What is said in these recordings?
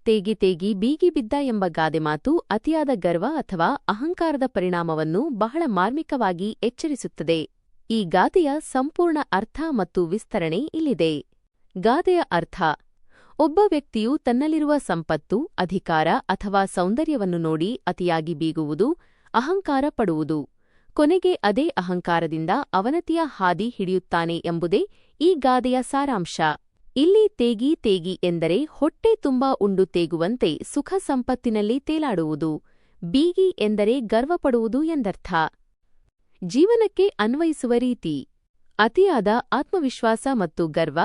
ತೇಗಿ ತೇಗಿ ಬೀಗಿ ಬಿದ್ದ ಎಂಬ ಗಾದೆ ಮಾತು ಅತಿಯಾದ ಗರ್ವ ಅಥವಾ ಅಹಂಕಾರದ ಪರಿಣಾಮವನ್ನು ಬಹಳ ಮಾರ್ಮಿಕವಾಗಿ ಎಚ್ಚರಿಸುತ್ತದೆ. ಈ ಗಾದೆಯ ಸಂಪೂರ್ಣ ಅರ್ಥ ಮತ್ತು ವಿಸ್ತರಣೆ ಇಲ್ಲಿದೆ. ಗಾದೆಯ ಅರ್ಥ: ಒಬ್ಬ ವ್ಯಕ್ತಿಯು ತನ್ನಲ್ಲಿರುವ ಸಂಪತ್ತು, ಅಧಿಕಾರ ಅಥವಾ ಸೌಂದರ್ಯವನ್ನು ನೋಡಿ ಅತಿಯಾಗಿ ಬೀಗುವುದು, ಅಹಂಕಾರ ಪಡುವುದು. ಕೊನೆಗೆ ಅದೇ ಅಹಂಕಾರದಿಂದ ಅವನತಿಯ ಹಾದಿ ಹಿಡಿಯುತ್ತಾನೆ ಎಂಬುದೇ ಈ ಗಾದೆಯ ಸಾರಾಂಶ. ಇಲ್ಲಿ ತೇಗಿ ತೇಗಿ ಎಂದರೆ ಹೊಟ್ಟೆ ತುಂಬಾ ಉಂಡು ತೇಗುವಂತೆ ಸುಖ ಸಂಪತ್ತಿನಲ್ಲಿ ತೇಲಾಡುವುದು. ಬೀಗಿ ಎಂದರೆ ಗರ್ವಪಡುವುದು ಎಂದರ್ಥ. ಜೀವನಕ್ಕೆ ಅನ್ವಯಿಸುವ ರೀತಿ: ಅತಿಯಾದ ಆತ್ಮವಿಶ್ವಾಸ ಮತ್ತು ಗರ್ವ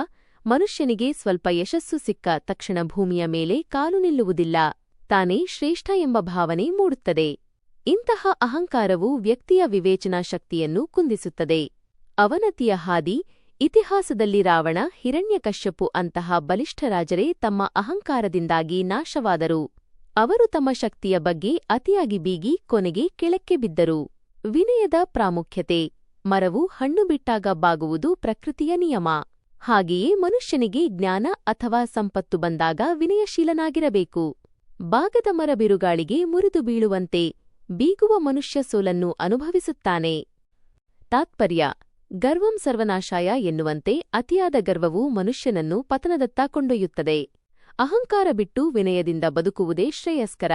ಮನುಷ್ಯನಿಗೆ ಸ್ವಲ್ಪ ಯಶಸ್ಸು ಸಿಕ್ಕ ತಕ್ಷಣ ಭೂಮಿಯ ಮೇಲೆ ಕಾಲು ನಿಲ್ಲುವುದಿಲ್ಲ. ತಾನೇ ಶ್ರೇಷ್ಠ ಎಂಬ ಭಾವನೆ ಮೂಡುತ್ತದೆ. ಇಂತಹ ಅಹಂಕಾರವು ವ್ಯಕ್ತಿಯ ವಿವೇಚನಾ ಶಕ್ತಿಯನ್ನು ಕುಂದಿಸುತ್ತದೆ. ಅವನತಿಯ ಹಾದಿ: ಇತಿಹಾಸದಲ್ಲಿ ರಾವಣ, ಹಿರಣ್ಯಕಶ್ಯಪು ಅಂತಹ ಬಲಿಷ್ಠ ರಾಜರೇ ತಮ್ಮ ಅಹಂಕಾರದಿಂದಾಗಿ ನಾಶವಾದರು. ಅವರು ತಮ್ಮ ಶಕ್ತಿಯ ಬಗ್ಗೆ ಅತಿಯಾಗಿ ಬೀಗಿ ಕೊನೆಗೆ ಕೆಳಕ್ಕೆ ಬಿದ್ದರು. ವಿನಯದ ಪ್ರಾಮುಖ್ಯತೆ: ಮರವು ಹಣ್ಣು ಬಿಟ್ಟಾಗ ಬಾಗುವುದು ಪ್ರಕೃತಿಯ ನಿಯಮ. ಹಾಗೆಯೇ ಮನುಷ್ಯನಿಗೆ ಜ್ಞಾನ ಅಥವಾ ಸಂಪತ್ತು ಬಂದಾಗ ವಿನಯಶೀಲನಾಗಿರಬೇಕು. ಬಾಗದ ಮರ ಬಿರುಗಾಳಿಗೆ ಮುರಿದು ಬೀಳುವಂತೆ ಬೀಗುವ ಮನುಷ್ಯ ಸೋಲನ್ನು ಅನುಭವಿಸುತ್ತಾನೆ. ತಾತ್ಪರ್ಯ: ಗರ್ವಂ ಸರ್ವನಾಶಾಯ ಎನ್ನುವಂತೆ ಅತಿಯಾದ ಗರ್ವವು ಮನುಷ್ಯನನ್ನು ಪತನದತ್ತ ಕೊಂಡೊಯ್ಯುತ್ತದೆ. ಅಹಂಕಾರ ಬಿಟ್ಟು ವಿನಯದಿಂದ ಬದುಕುವುದೇ ಶ್ರೇಯಸ್ಕರ.